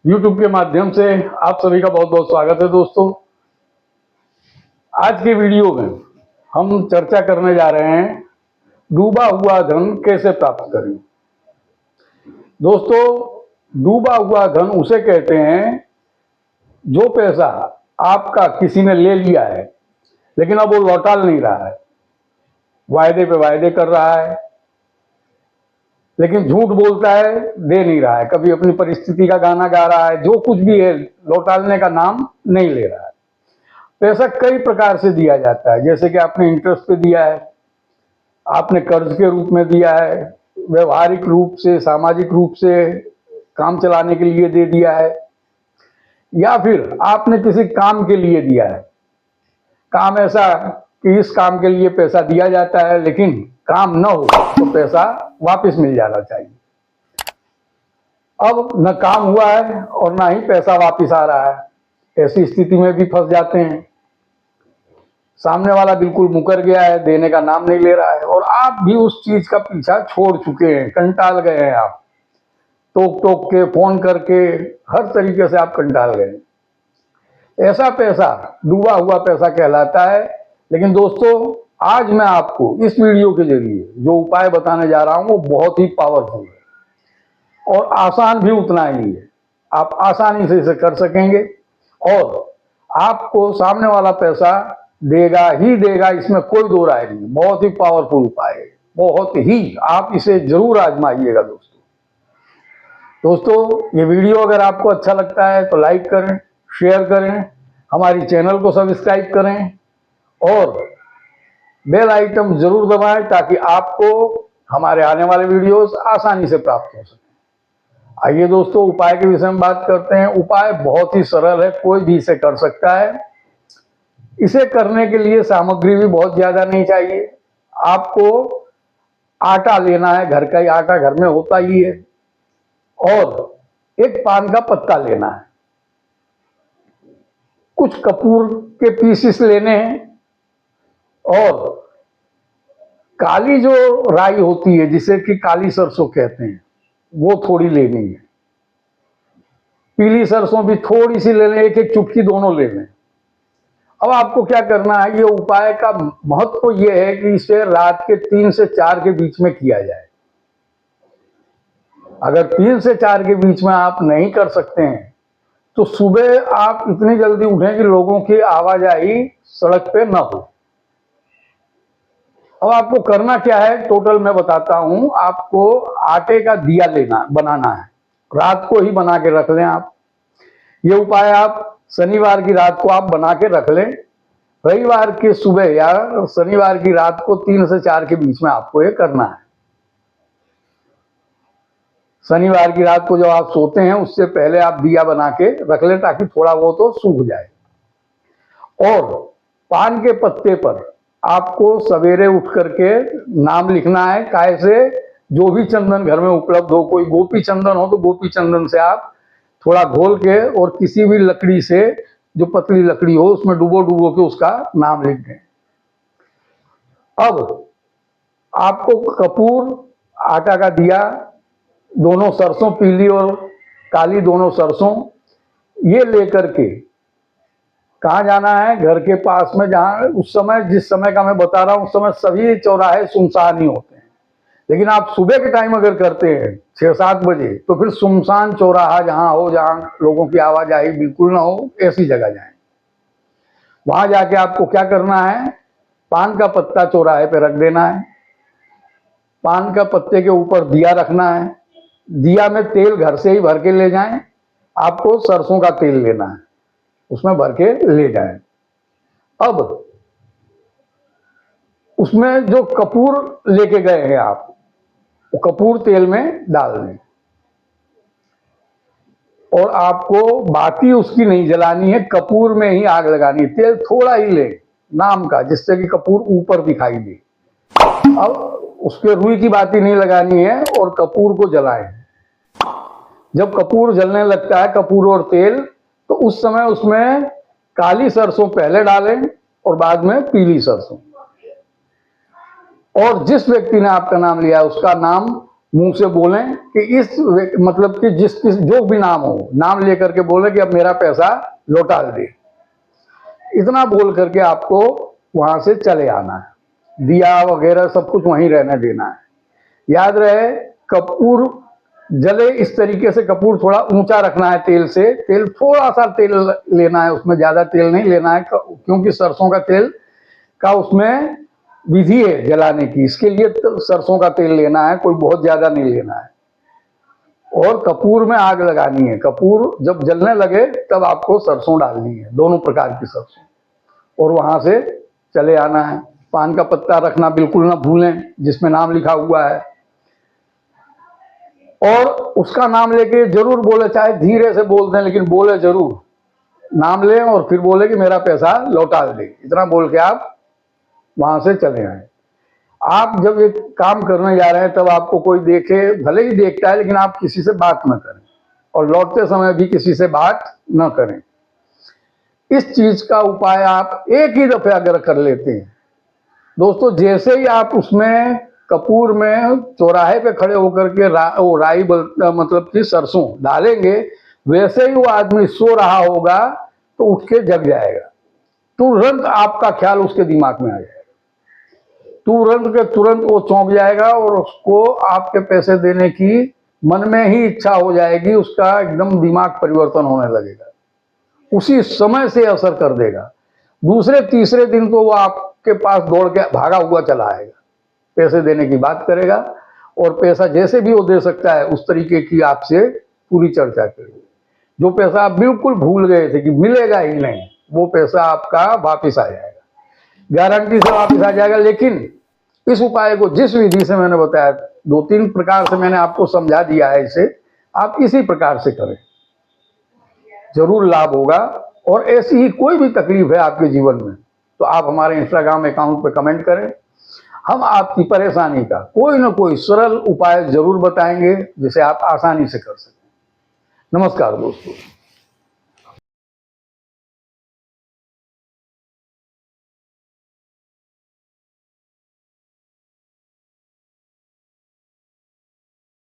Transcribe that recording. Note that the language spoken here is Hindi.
YouTube के माध्यम से आप सभी का बहुत बहुत स्वागत है दोस्तों। आज के वीडियो में हम चर्चा करने जा रहे हैं डूबा हुआ धन कैसे प्राप्त करें। दोस्तों, डूबा हुआ धन उसे कहते हैं जो पैसा आपका किसी ने ले लिया है लेकिन अब वो लौटा नहीं रहा है, वायदे पे वायदे कर रहा है लेकिन झूठ बोलता है, दे नहीं रहा है, कभी अपनी परिस्थिति का गाना गा रहा है, जो कुछ भी है लौटाने का नाम नहीं ले रहा है। पैसा कई प्रकार से दिया जाता है, जैसे कि आपने इंटरेस्ट पे दिया है, आपने कर्ज के रूप में दिया है, व्यवहारिक रूप से, सामाजिक रूप से काम चलाने के लिए दे दिया है, या फिर आपने किसी काम के लिए दिया है। काम ऐसा कि इस काम के लिए पैसा दिया जाता है लेकिन काम न हो तो पैसा वापस मिल जाना चाहिए। अब न काम हुआ है और ना ही पैसा वापस आ रहा है, ऐसी स्थिति में भी फंस जाते हैं। सामने वाला बिल्कुल मुकर गया है, देने का नाम नहीं ले रहा है और आप भी उस चीज का पीछा छोड़ चुके हैं, कंटाल गए हैं। आप टोक टोक के, फोन करके, हर तरीके से आप कंटाल गए। ऐसा पैसा डूबा हुआ पैसा कहलाता है। लेकिन दोस्तों, आज मैं आपको इस वीडियो के जरिए जो उपाय बताने जा रहा हूं वो बहुत ही पावरफुल है और आसान भी उतना ही है। आप आसानी से इसे कर सकेंगे और आपको सामने वाला पैसा देगा ही देगा, इसमें कोई दो राय नहीं। बहुत ही पावरफुल उपाय है, बहुत ही, आप इसे जरूर आजमाइएगा दोस्तों। ये वीडियो अगर आपको अच्छा लगता है तो लाइक करें, शेयर करें, हमारी चैनल को सब्सक्राइब करें और बेल आइटम जरूर दबाएं ताकि आपको हमारे आने वाले वीडियोस आसानी से प्राप्त हो सके। आइए दोस्तों, उपाय के विषय में बात करते हैं। उपाय बहुत ही सरल है, कोई भी इसे कर सकता है। इसे करने के लिए सामग्री भी बहुत ज्यादा नहीं चाहिए। आपको आटा लेना है, घर का ही आटा घर में होता ही है, और एक पान का पत्ता लेना है, कुछ कपूर के पीसेस लेने हैं और काली जो राई होती है जिसे कि काली सरसों कहते हैं वो थोड़ी लेनी है। पीली सरसों भी थोड़ी सी ले लें, एक एक चुटकी दोनों ले लें। अब आपको क्या करना है, ये उपाय का महत्व ये है कि इसे रात के 3 से 4 के बीच में किया जाए। अगर 3 से 4 के बीच में आप नहीं कर सकते हैं तो सुबह आप इतनी जल्दी उठें कि लोगों की आवाजाही सड़क पे ना हो। अब आपको करना क्या है, टोटल मैं बताता हूं। आपको आटे का दिया बनाना है, रात को ही बना के रख लें आप। ये उपाय आप शनिवार की रात को आप बना के रख लें। रविवार के सुबह या शनिवार की रात को 3 से 4 के बीच में आपको ये करना है। शनिवार की रात को जब आप सोते हैं उससे पहले आप दिया बना के रख लें ताकि थोड़ा वो तो सूख जाए। और पान के पत्ते पर आपको सवेरे उठ करके नाम लिखना है। काहे से, जो भी चंदन घर में उपलब्ध हो, कोई गोपी चंदन हो तो गोपी चंदन से आप थोड़ा घोल के और किसी भी लकड़ी से, जो पतली लकड़ी हो, उसमें डुबो डुबो के उसका नाम लिख दें। अब आपको कपूर, आटा का दिया, दोनों सरसों, पीली और काली दोनों सरसों, ये लेकर के कहाँ जाना है, घर के पास में, जहां उस समय, जिस समय का मैं बता रहा हूं, उस समय सभी चौराहे सुनसान ही होते हैं। लेकिन आप सुबह के टाइम अगर करते हैं 6-7 बजे तो फिर सुनसान चौराहा जहां हो, जहां लोगों की आवाजाही बिल्कुल ना हो, ऐसी जगह जाएं। वहां जाके आपको क्या करना है, पान का पत्ता चौराहे पे रख देना है। पान का पत्ते के ऊपर दिया रखना है। दिया में तेल घर से ही भर के ले जाएं। आपको सरसों का तेल लेना है, उसमें भर के ले जाएं। अब उसमें जो कपूर लेके गए हैं आप, वो कपूर तेल में डाल दें और आपको बाती उसकी नहीं जलानी है, कपूर में ही आग लगानी है। तेल थोड़ा ही ले, नाम का, जिससे कि कपूर ऊपर दिखाई दे। अब उसके रुई की बाती नहीं लगानी है और कपूर को जलाएं। जब कपूर जलने लगता है, कपूर और तेल, तो उस समय उसमें काली सरसों पहले डालें और बाद में पीली सरसों। और जिस व्यक्ति ने आपका नाम लिया है उसका नाम मुंह से बोलें कि इस मतलब कि जो भी नाम हो, नाम लेकर के बोले कि अब मेरा पैसा लौटा दे। इतना बोल करके आपको वहां से चले आना है। दिया वगैरह सब कुछ वहीं रहने देना है। याद रहे, कपूर जले इस तरीके से, कपूर थोड़ा ऊंचा रखना है तेल से। तेल थोड़ा सा तेल लेना है, उसमें ज्यादा तेल नहीं लेना है, क्योंकि सरसों का तेल का उसमें विधि है जलाने की। इसके लिए सरसों का तेल लेना है, कोई बहुत ज्यादा नहीं लेना है। और कपूर में आग लगानी है। कपूर जब जलने लगे तब आपको सरसों डालनी है, दोनों प्रकार की सरसों, और वहां से चले आना है। पान का पत्ता रखना बिल्कुल ना भूलें जिसमें नाम लिखा हुआ है, और उसका नाम लेके जरूर बोले, चाहे धीरे से बोल दें लेकिन बोले जरूर, नाम लें और फिर बोले कि मेरा पैसा लौटा दे। इतना बोल के आप वहां से चले आए। आप जब ये काम करने जा रहे हैं तब आपको कोई देखे, भले ही देखता है, लेकिन आप किसी से बात न करें, और लौटते समय भी किसी से बात न करें। इस चीज का उपाय आप एक ही दफे अगर कर लेते हैं दोस्तों, जैसे ही आप उसमें कपूर में चौराहे पे खड़े होकर के वो राई मतलब कि सरसों डालेंगे, वैसे ही वो आदमी सो रहा होगा तो उठ के जग जाएगा। तुरंत आपका ख्याल उसके दिमाग में आ जाएगा, तुरंत के तुरंत वो चौंक जाएगा, और उसको आपके पैसे देने की मन में ही इच्छा हो जाएगी। उसका एकदम दिमाग परिवर्तन होने लगेगा, उसी समय से असर कर देगा। दूसरे तीसरे दिन तो वो आपके पास दौड़ के भागा हुआ चला आएगा, पैसे देने की बात करेगा, और पैसा जैसे भी वो दे सकता है उस तरीके की आपसे पूरी चर्चा करेगा। जो पैसा आप बिल्कुल भूल गए थे कि मिलेगा ही नहीं, वो पैसा आपका वापिस आ जाएगा, गारंटी से वापिस आ जाएगा। लेकिन इस उपाय को जिस विधि से मैंने बताया, 2-3 प्रकार से मैंने आपको समझा दिया है, इसे आप इसी प्रकार से करें, जरूर लाभ होगा। और ऐसी ही कोई भी तकलीफ है आपके जीवन में तो आप हमारे इंस्टाग्राम अकाउंट पे कमेंट करें, हम आपकी परेशानी का कोई ना कोई सरल उपाय जरूर बताएंगे जिसे आप आसानी से कर सकें। नमस्कार दोस्तों।